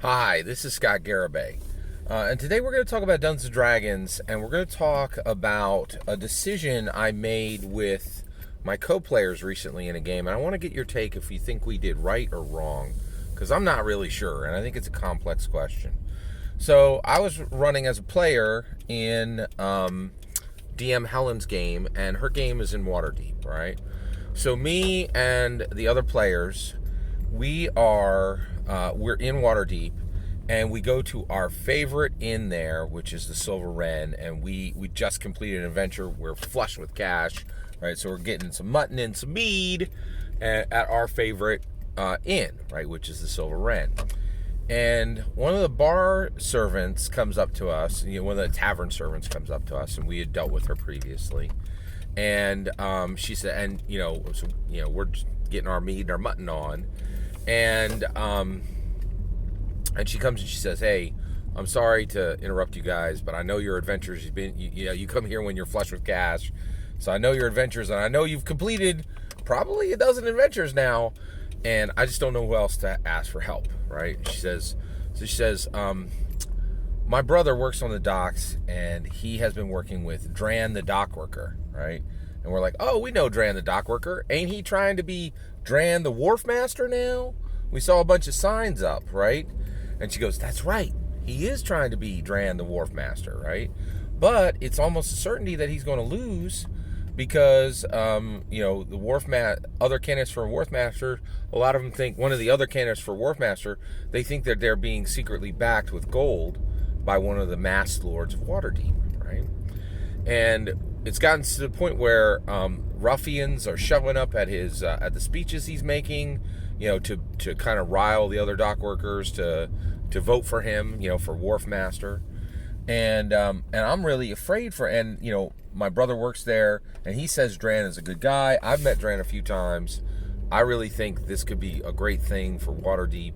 Hi, this is Scott Garibay. And today we're going to talk about Dungeons & Dragons, and we're going to talk about a decision I made with my co-players recently in a game. And I want to get your take if you think we did right or wrong, because I'm not really sure, and I think it's a complex question. So I was running as a player in DM Helen's game, and her game is in Waterdeep, right? So me and the other players, we're in Waterdeep, and we go to our favorite inn there, which is the Silver Wren, and we just completed an adventure. We're flush with cash, right? So we're getting some mutton and some mead at our favorite inn, right, which is the Silver Wren. And one of the bar servants comes up to us, one of the tavern servants comes up to us, and we had dealt with her previously. And she said, and we're just getting our meat and our mutton on, and she comes and she says, "Hey, I'm sorry to interrupt you guys, but I know your adventures. You come here when you're flush with cash, so I know your adventures, and I know you've completed probably a dozen adventures now, and I just don't know who else to ask for help." Right? She says, my brother works on the docks, and he has been working with Dran the dock worker, right? And we're like, "Oh, we know Dran the dock worker. Ain't he trying to be Dran the wharf master now? We saw a bunch of signs up, right?" And she goes, "That's right. He is trying to be Dran the wharf master, right? But it's almost a certainty that he's going to lose because, the other candidates for wharf master, a lot of them think one of the other candidates for wharf master, they think that they're being secretly backed with gold by one of the masked lords of Waterdeep, right? And it's gotten to the point where ruffians are showing up at his at the speeches he's making, to kind of rile the other dock workers to vote for him, for wharf master. And I'm really afraid my brother works there, and he says Dran is a good guy. I've met Dran a few times. I really think this could be a great thing for Waterdeep,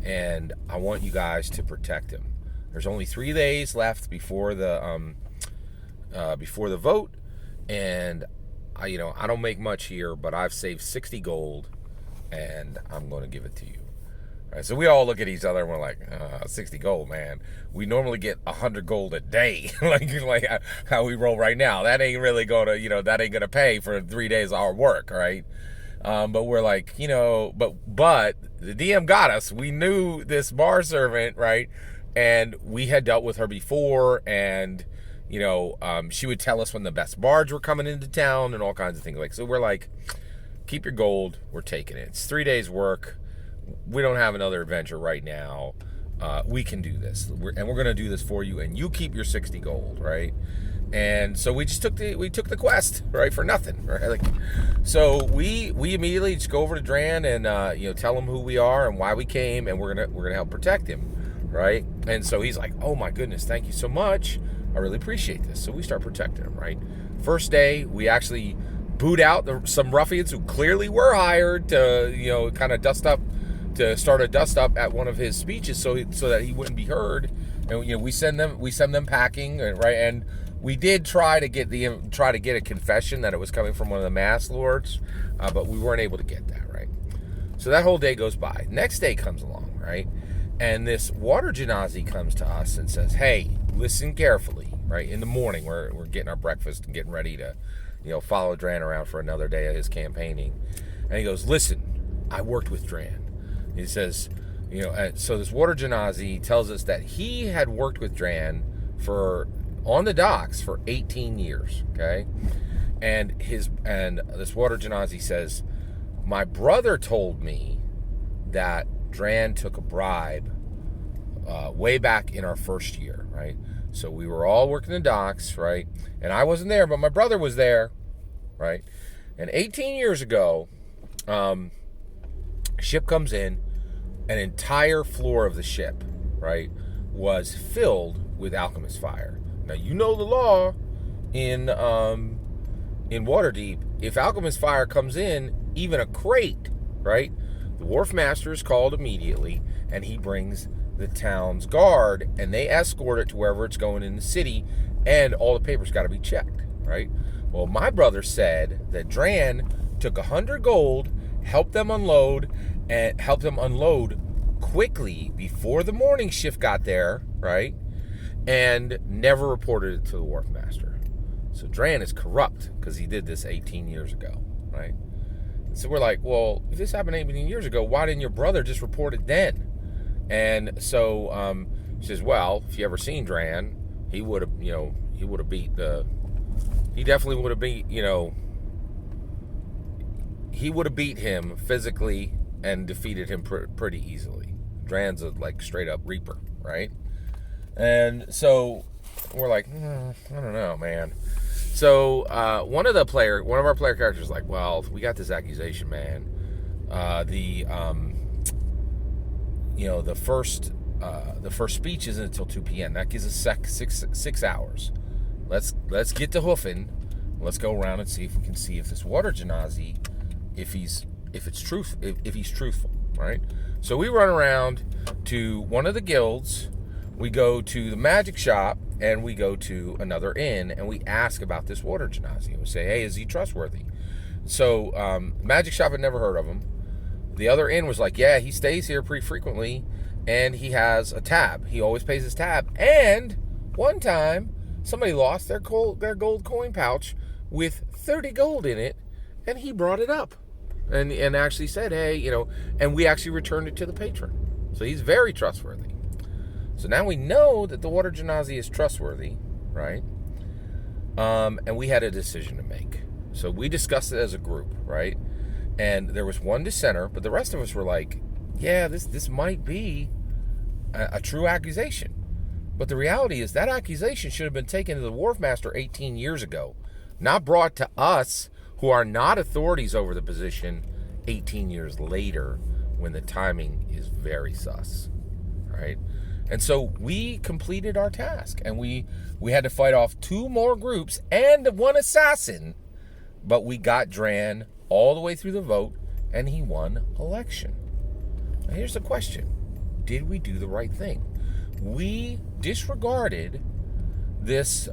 and I want you guys to protect him. There's only 3 days left before the vote, and I don't make much here, but I've saved 60 gold, and I'm going to give it to you. Right, so we all look at each other and we're like, 60 gold, man. We normally get 100 gold a day, like how we roll right now. That ain't really going to, that ain't going to pay for 3 days of our work, right? But we're like, but the DM got us. We knew this bar servant, right? And we had dealt with her before, and, she would tell us when the best bards were coming into town and all kinds of things. So we're like, keep your gold. We're taking it. It's 3 days work. We don't have another adventure right now. We can do this, we're going to do this for you, and you keep your 60 gold, right? And so we just took the quest, right, for nothing, right? So we immediately just go over to Dran and tell him who we are and why we came, and we're gonna help protect him, right? And so he's like, "Oh my goodness, thank you so much. I really appreciate this." So we start protecting him, right? First day, we actually boot out some ruffians who clearly were hired to kind of start a dust up at one of his speeches so that he wouldn't be heard. And we send them packing, right? And we did try to get a confession that it was coming from one of the masked lords, but we weren't able to get that, right? So that whole day goes by. Next day comes along, right? And this water genasi comes to us and says, "Hey, listen carefully," right? In the morning, we're getting our breakfast and getting ready to follow Dran around for another day of his campaigning. And he goes, "Listen, I worked with Dran." He says, so this water genasi tells us that he had worked with Dran on the docks for 18 years, okay? And this water genasi says, "My brother told me that Dran took a bribe way back in our first year," right? So we were all working the docks, right? And I wasn't there, but my brother was there, right? And 18 years ago, ship comes in, an entire floor of the ship, right, was filled with alchemist fire. Now, the law in Waterdeep. If alchemist fire comes in, even a crate, right, the wharf master is called immediately, and he brings the town's guard, and they escort it to wherever it's going in the city, and all the papers got to be checked, right? Well, my brother said that Dran took 100 gold, helped them unload quickly before the morning shift got there, right? And never reported it to the wharf master. So Dran is corrupt because he did this 18 years ago, right? So we're like, well, if this happened 18 years ago, why didn't your brother just report it then? And so she says, well, if you ever seen Dran, he would have, he definitely would have beat, he would have beat him physically and defeated him pretty easily. Dran's a straight up Reaper, right? And so we're like, I don't know, man. So one of our player characters is like, well, we got this accusation, man. The first speech isn't until 2 p.m. That gives us 6 hours. Let's get to hoofing. Let's go around and see if we can see if this water genasi, if he's truthful, right? So we run around to one of the guilds. We go to the magic shop, and we go to another inn, and we ask about this water genasi. We say, hey, is he trustworthy? So magic shop had never heard of him. The other inn was like, yeah, he stays here pretty frequently, and he has a tab. He always pays his tab. And one time, somebody lost their gold coin pouch with 30 gold in it, and he brought it up and actually said, hey, and we actually returned it to the patron. So he's very trustworthy. So now we know that the water genasi is trustworthy, right? And we had a decision to make. So we discussed it as a group, right? And there was one dissenter, but the rest of us were like, yeah, this might be a true accusation. But the reality is that accusation should have been taken to the wharf master 18 years ago, not brought to us, who are not authorities over the position, 18 years later, when the timing is very sus, right? And so we completed our task, and we had to fight off 2 more groups and 1 assassin, but we got Dran all the way through the vote, and he won election. Now here's the question. Did we do the right thing? We disregarded this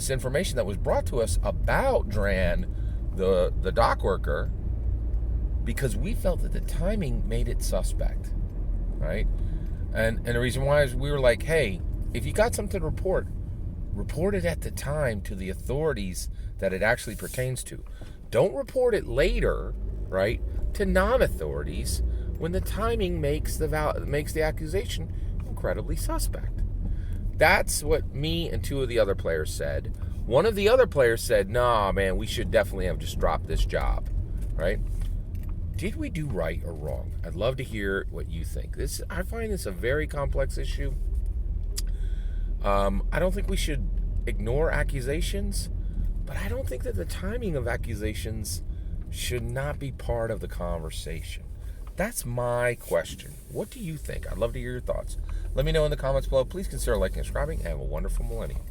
information that was brought to us about Dran, the dock worker, because we felt that the timing made it suspect, right? And the reason why is we were like, hey, if you got something to report it at the time to the authorities that it actually pertains to. Don't report it later, right, to non-authorities when the timing makes the accusation incredibly suspect. That's what me and 2 of the other players said. One of the other players said, nah, man, we should definitely have just dropped this job, right? Did we do right or wrong? I'd love to hear what you think. I find this a very complex issue. I don't think we should ignore accusations, but I don't think that the timing of accusations should not be part of the conversation. That's my question. What do you think? I'd love to hear your thoughts. Let me know in the comments below. Please consider liking and subscribing, and have a wonderful millennium.